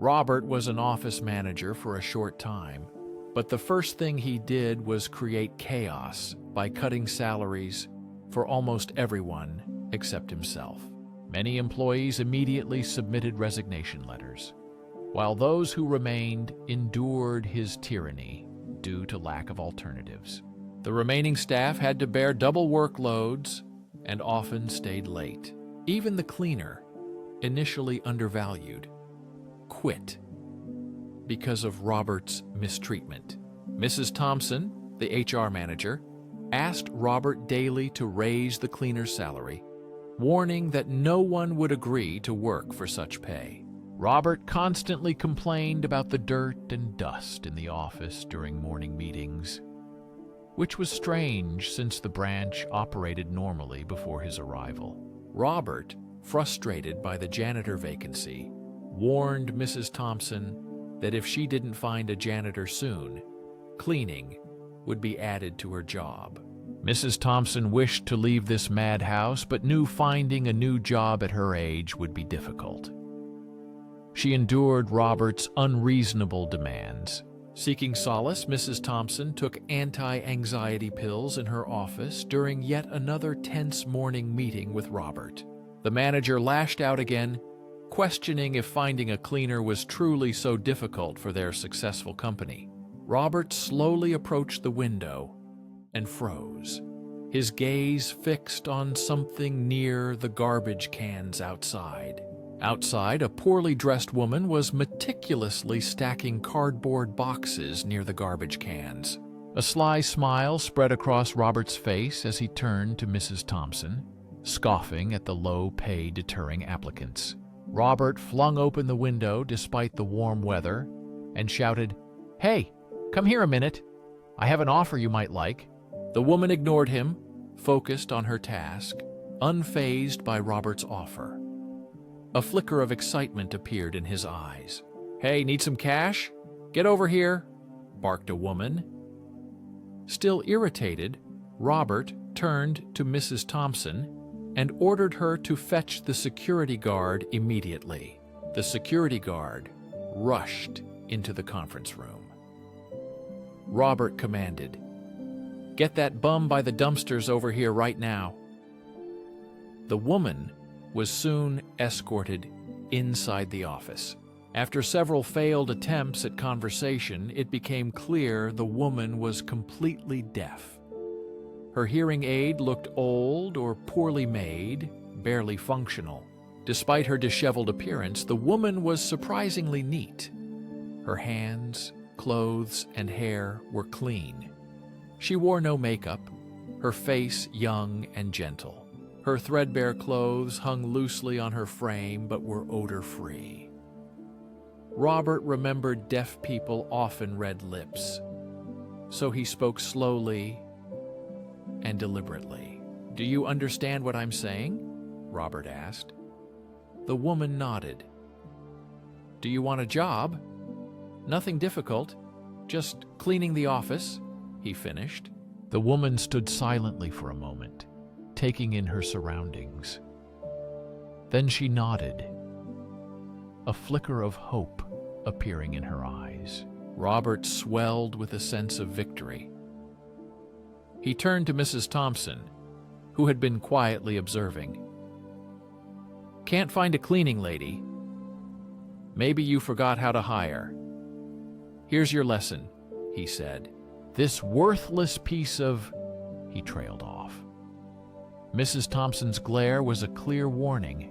Robert was an office manager for a short time, but the first thing he did was create chaos by cutting salaries for almost everyone except himself. Many employees immediately submitted resignation letters, while those who remained endured his tyranny due to lack of alternatives. The remaining staff had to bear double workloads and often stayed late. Even the cleaner, initially undervalued, quit because of Robert's mistreatment. Mrs. Thompson, the HR manager, asked Robert daily to raise the cleaner's salary, warning that no one would agree to work for such pay. Robert constantly complained about the dirt and dust in the office during morning meetings, which was strange since the branch operated normally before his arrival. Robert, frustrated by the janitor vacancy, warned Mrs. Thompson that if she didn't find a janitor soon, cleaning would be added to her job. Mrs. Thompson wished to leave this madhouse, but knew finding a new job at her age would be difficult. She endured Robert's unreasonable demands. Seeking solace, Mrs. Thompson took anti-anxiety pills in her office during yet another tense morning meeting with Robert. The manager lashed out again, questioning if finding a cleaner was truly so difficult for their successful company. Robert slowly approached the window and froze, his gaze fixed on something near the garbage cans outside. Outside, a poorly dressed woman was meticulously stacking cardboard boxes near the garbage cans. A sly smile spread across Robert's face as he turned to Mrs. Thompson, scoffing at the low pay deterring applicants. Robert flung open the window despite the warm weather and shouted, "Hey, come here a minute. I have an offer you might like." The woman ignored him, focused on her task, unfazed by Robert's offer. A flicker of excitement appeared in his eyes. "Hey, need some cash? Get over here," barked a woman. Still irritated, Robert turned to Mrs. Thompson and ordered her to fetch the security guard immediately. The security guard rushed into the conference room. Robert commanded, "Get that bum by the dumpsters over here right now." The woman was soon escorted inside the office. After several failed attempts at conversation, it became clear the woman was completely deaf. Her hearing aid looked old or poorly made, barely functional. Despite her disheveled appearance, the woman was surprisingly neat. Her hands, clothes, and hair were clean. She wore no makeup, her face young and gentle. Her threadbare clothes hung loosely on her frame but were odor-free. Robert remembered deaf people often read lips, so he spoke slowly and deliberately. "Do you understand what I'm saying?" Robert asked. The woman nodded. "Do you want a job?" "Nothing difficult, just cleaning the office," he finished. The woman stood silently for a moment, taking in her surroundings. Then she nodded, a flicker of hope appearing in her eyes. Robert swelled with a sense of victory. He turned to Mrs. Thompson, who had been quietly observing. "Can't find a cleaning lady? Maybe you forgot how to hire. Here's your lesson," he said. "This worthless piece of—" He trailed off. Mrs. Thompson's glare was a clear warning.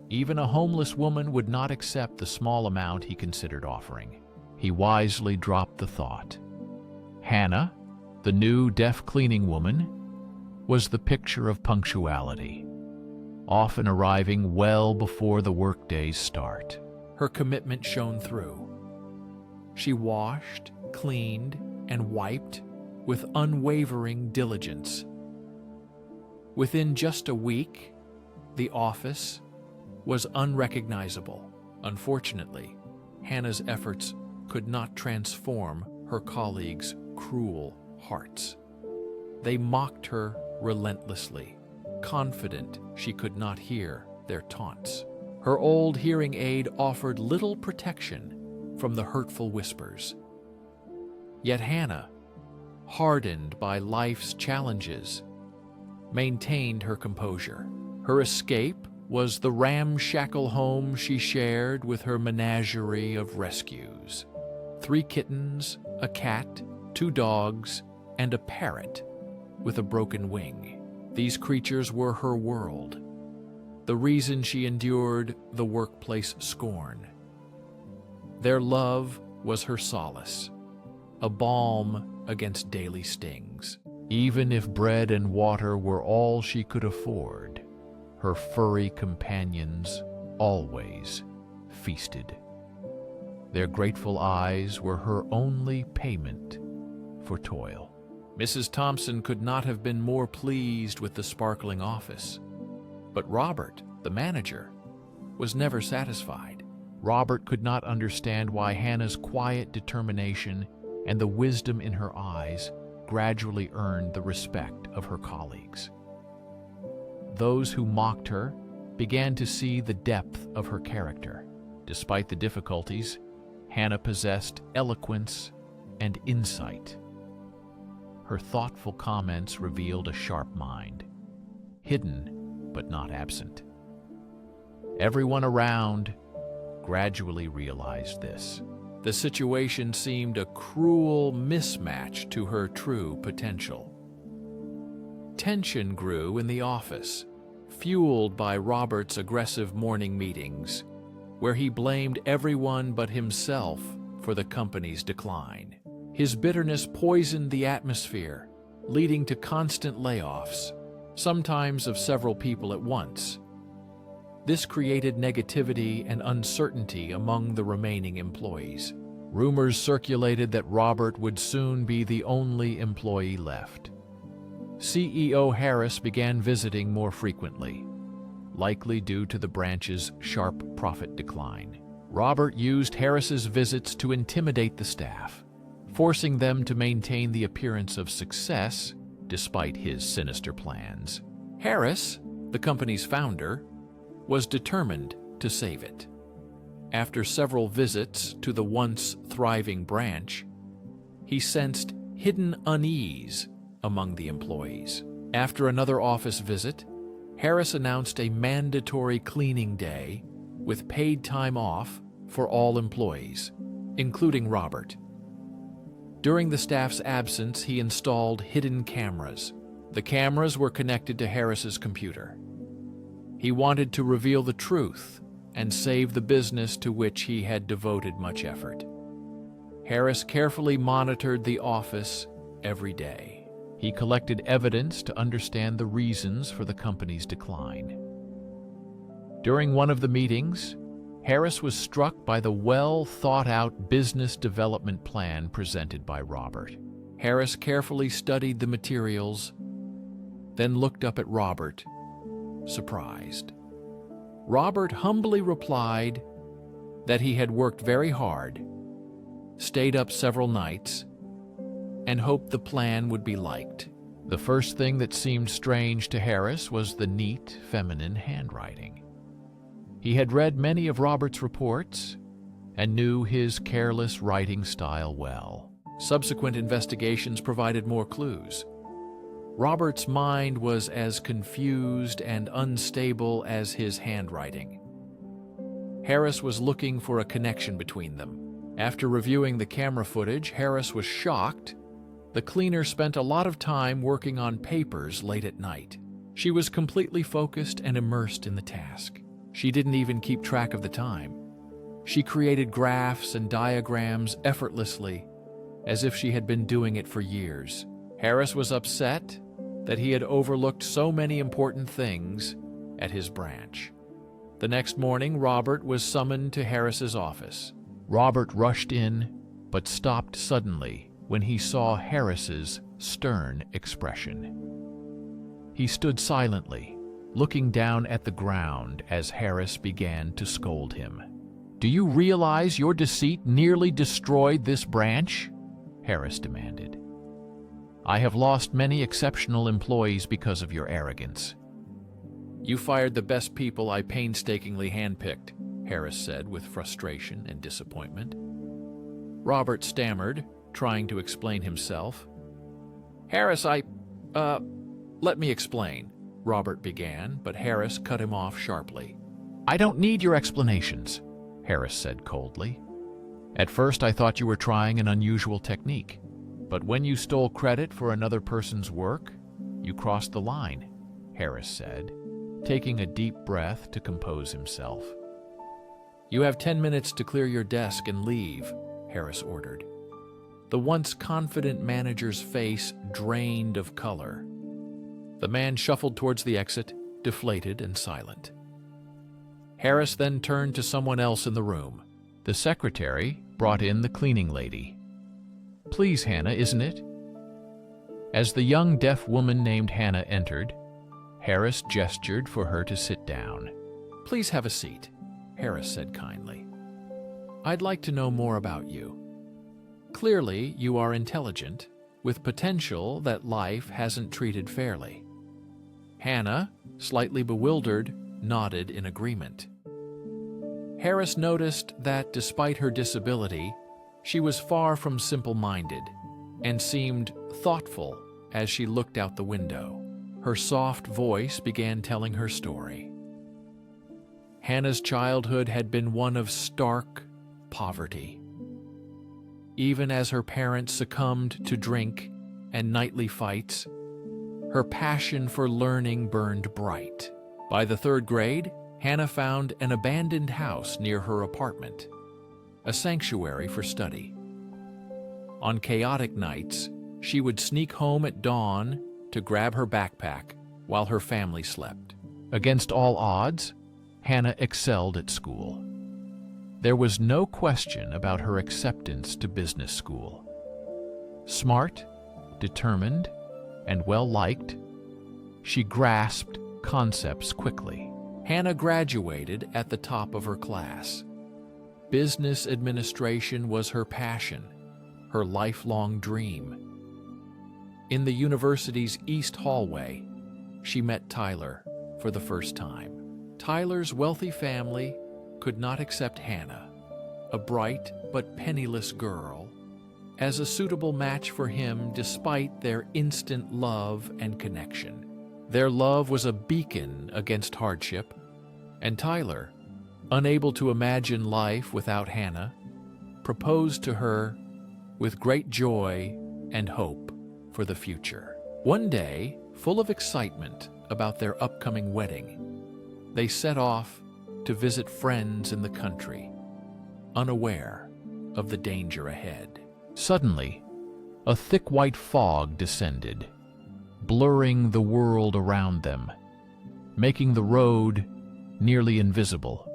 Even a homeless woman would not accept the small amount he considered offering. He wisely dropped the thought. Hannah, the new deaf cleaning woman, was the picture of punctuality, often arriving well before the workday's start. Her commitment shone through. She washed, cleaned, and wiped with unwavering diligence. Within just a week, the office was unrecognizable. Unfortunately, Hannah's efforts could not transform her colleagues' cruel hearts. They mocked her relentlessly, confident she could not hear their taunts. Her old hearing aid offered little protection from the hurtful whispers. Yet Hannah, hardened by life's challenges, maintained her composure. Her escape was the ramshackle home she shared with her menagerie of rescues. 3 kittens, a cat, 2 dogs, and a parrot with a broken wing. These creatures were her world, the reason she endured the workplace scorn. Their love was her solace, a balm against daily stings. Even if bread and water were all she could afford, her furry companions always feasted. Their grateful eyes were her only payment for toil. Mrs. Thompson could not have been more pleased with the sparkling office. But Robert, the manager, was never satisfied. Robert could not understand why Hannah's quiet determination and the wisdom in her eyes gradually earned the respect of her colleagues. Those who mocked her began to see the depth of her character. Despite the difficulties, Hannah possessed eloquence and insight. Her thoughtful comments revealed a sharp mind, hidden but not absent. Everyone around gradually realized this. The situation seemed a cruel mismatch to her true potential. Tension grew in the office, fueled by Robert's aggressive morning meetings, where he blamed everyone but himself for the company's decline. His bitterness poisoned the atmosphere, leading to constant layoffs, sometimes of several people at once. This created negativity and uncertainty among the remaining employees. Rumors circulated that Robert would soon be the only employee left. CEO Harris began visiting more frequently, likely due to the branch's sharp profit decline. Robert used Harris's visits to intimidate the staff, forcing them to maintain the appearance of success despite his sinister plans. Harris, the company's founder, was determined to save it. After several visits to the once thriving branch, he sensed hidden unease among the employees. After another office visit, Harris announced a mandatory cleaning day with paid time off for all employees, including Robert. During the staff's absence, he installed hidden cameras. The cameras were connected to Harris's computer. He wanted to reveal the truth and save the business to which he had devoted much effort. Harris carefully monitored the office every day. He collected evidence to understand the reasons for the company's decline. During one of the meetings, Harris was struck by the well-thought-out business development plan presented by Robert. Harris carefully studied the materials, then looked up at Robert, surprised. Robert humbly replied that he had worked very hard, stayed up several nights, and hoped the plan would be liked. The first thing that seemed strange to Harris was the neat, feminine handwriting. He had read many of Robert's reports and knew his careless writing style well. Subsequent investigations provided more clues. Robert's mind was as confused and unstable as his handwriting. Harris was looking for a connection between them. After reviewing the camera footage, Harris was shocked. The cleaner spent a lot of time working on papers late at night. She was completely focused and immersed in the task. She didn't even keep track of the time. She created graphs and diagrams effortlessly, as if she had been doing it for years. Harris was upset that he had overlooked so many important things at his branch. The next morning, Robert was summoned to Harris's office. Robert rushed in, but stopped suddenly when he saw Harris's stern expression. He stood silently, looking down at the ground as Harris began to scold him. "Do you realize your deceit nearly destroyed this branch?" Harris demanded. "I have lost many exceptional employees because of your arrogance. You fired the best people I painstakingly handpicked, Harris said with frustration and disappointment. Robert stammered, trying to explain himself. Harris, let me explain, Robert began, but Harris cut him off sharply. I don't need your explanations, Harris said coldly. At first I thought you were trying an unusual technique, but when you stole credit for another person's work, you crossed the line, Harris said, taking a deep breath to compose himself. You have 10 minutes to clear your desk and leave, Harris ordered. The once confident manager's face drained of color. The man shuffled towards the exit, deflated and silent. Harris then turned to someone else in the room. The secretary brought in the cleaning lady. Please, Hannah, isn't it? As the young deaf woman named Hannah entered, Harris gestured for her to sit down. Please have a seat, Harris said kindly. I'd like to know more about you. Clearly, you are intelligent, with potential that life hasn't treated fairly. Hannah, slightly bewildered, nodded in agreement. Harris noticed that despite her disability, she was far from simple-minded and seemed thoughtful as she looked out the window. Her soft voice began telling her story. Hannah's childhood had been one of stark poverty. Even as her parents succumbed to drink and nightly fights, her passion for learning burned bright. By the 3rd grade, Hannah found an abandoned house near her apartment, a sanctuary for study. On chaotic nights, she would sneak home at dawn to grab her backpack while her family slept. Against all odds, Hannah excelled at school. There was no question about her acceptance to business school. Smart, determined, and well-liked, she grasped concepts quickly. Hannah graduated at the top of her class. Business administration was her passion, her lifelong dream. In the university's east hallway, she met Tyler for the first time. Tyler's wealthy family could not accept Hannah, a bright but penniless girl, as a suitable match for him despite their instant love and connection. Their love was a beacon against hardship, and Tyler, unable to imagine life without Hannah, proposed to her with great joy and hope for the future. One day, full of excitement about their upcoming wedding, they set off to visit friends in the country, unaware of the danger ahead. Suddenly, a thick white fog descended, blurring the world around them, making the road nearly invisible,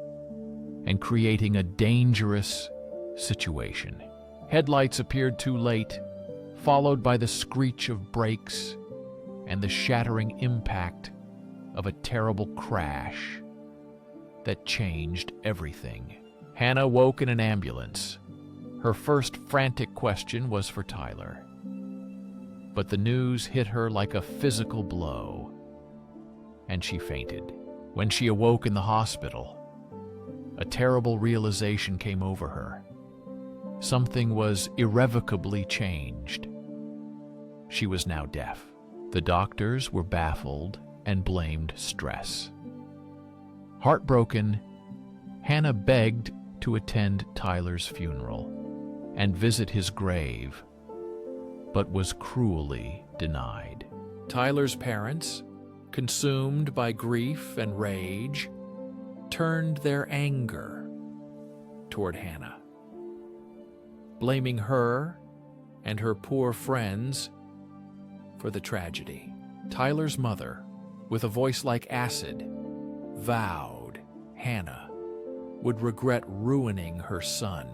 and creating a dangerous situation. Headlights appeared too late, followed by the screech of brakes and the shattering impact of a terrible crash that changed everything. Hannah woke in an ambulance. Her first frantic question was for Tyler. But the news hit her like a physical blow, and she fainted. When she awoke in the hospital, a terrible realization came over her. Something was irrevocably changed. She was now deaf. The doctors were baffled and blamed stress. Heartbroken, Hannah begged to attend Tyler's funeral and visit his grave, but was cruelly denied. Tyler's parents, consumed by grief and rage, turned their anger toward Hannah, blaming her and her poor friends for the tragedy. Tyler's mother, with a voice like acid, vowed Hannah would regret ruining her son,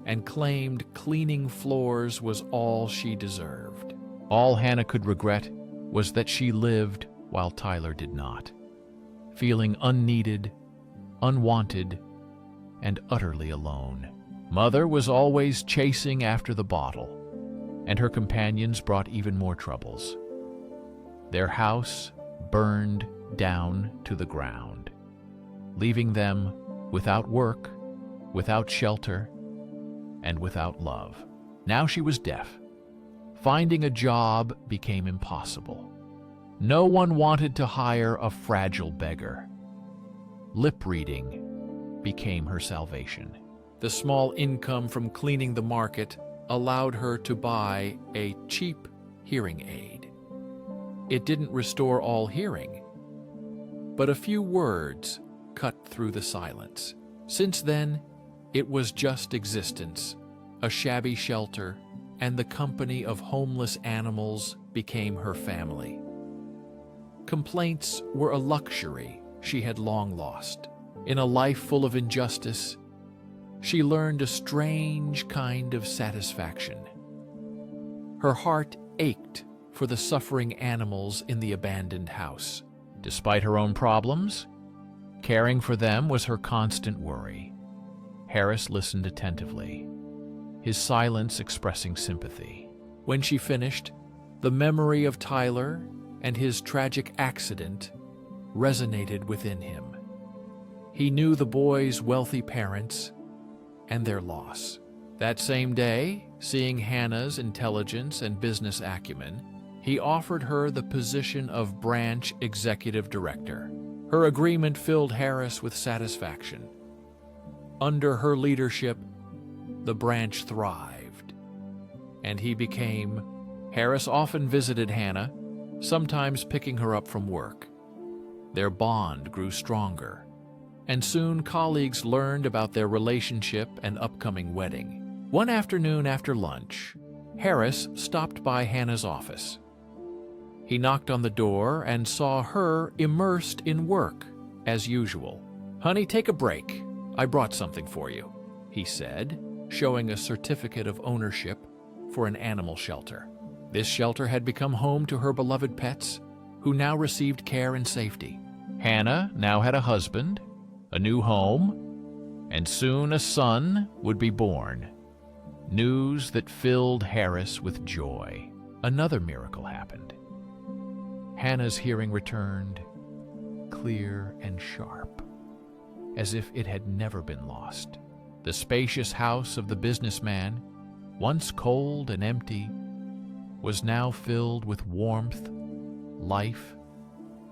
and claimed cleaning floors was all she deserved. All Hannah could regret was that she lived while Tyler did not, feeling unneeded, unwanted, and utterly alone. Mother was always chasing after the bottle, and her companions brought even more troubles. Their house burned down to the ground, leaving them without work, without shelter, and without love. Now she was deaf. Finding a job became impossible. No one wanted to hire a fragile beggar. Lip reading became her salvation. The small income from cleaning the market allowed her to buy a cheap hearing aid. It didn't restore all hearing, but a few words cut through the silence. Since then, it was just existence. A shabby shelter and the company of homeless animals became her family. Complaints were a luxury she had long lost. In a life full of injustice, she learned a strange kind of satisfaction. Her heart ached for the suffering animals in the abandoned house. Despite her own problems, caring for them was her constant worry. Harris listened attentively, his silence expressing sympathy. When she finished, the memory of Tyler and his tragic accident resonated within him. He knew the boy's wealthy parents and their loss. That same day, seeing Hannah's intelligence and business acumen, he offered her the position of branch executive director. Her agreement filled Harris with satisfaction. Under her leadership, the branch thrived, and Harris often visited Hannah, sometimes picking her up from work. Their bond grew stronger, and soon colleagues learned about their relationship and upcoming wedding. One afternoon after lunch, Harris stopped by Hannah's office. He knocked on the door and saw her immersed in work, as usual. "Honey, take a break. I brought something for you," he said, showing a certificate of ownership for an animal shelter. This shelter had become home to her beloved pets, who now received care and safety. Hannah now had a husband, a new home, and soon a son would be born. News that filled Harris with joy. Another miracle happened. Hannah's hearing returned, clear and sharp, as if it had never been lost. The spacious house of the businessman, once cold and empty, was now filled with warmth, life,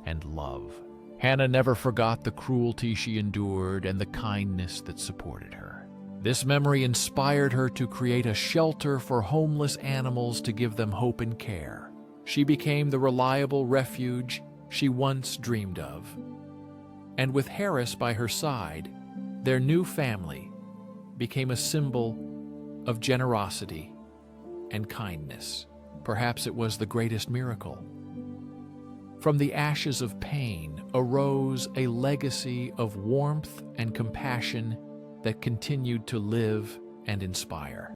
and love. Hannah never forgot the cruelty she endured and the kindness that supported her. This memory inspired her to create a shelter for homeless animals to give them hope and care. She became the reliable refuge she once dreamed of. And with Harris by her side, their new family became a symbol of generosity and kindness. Perhaps it was the greatest miracle. From the ashes of pain arose a legacy of warmth and compassion that continued to live and inspire.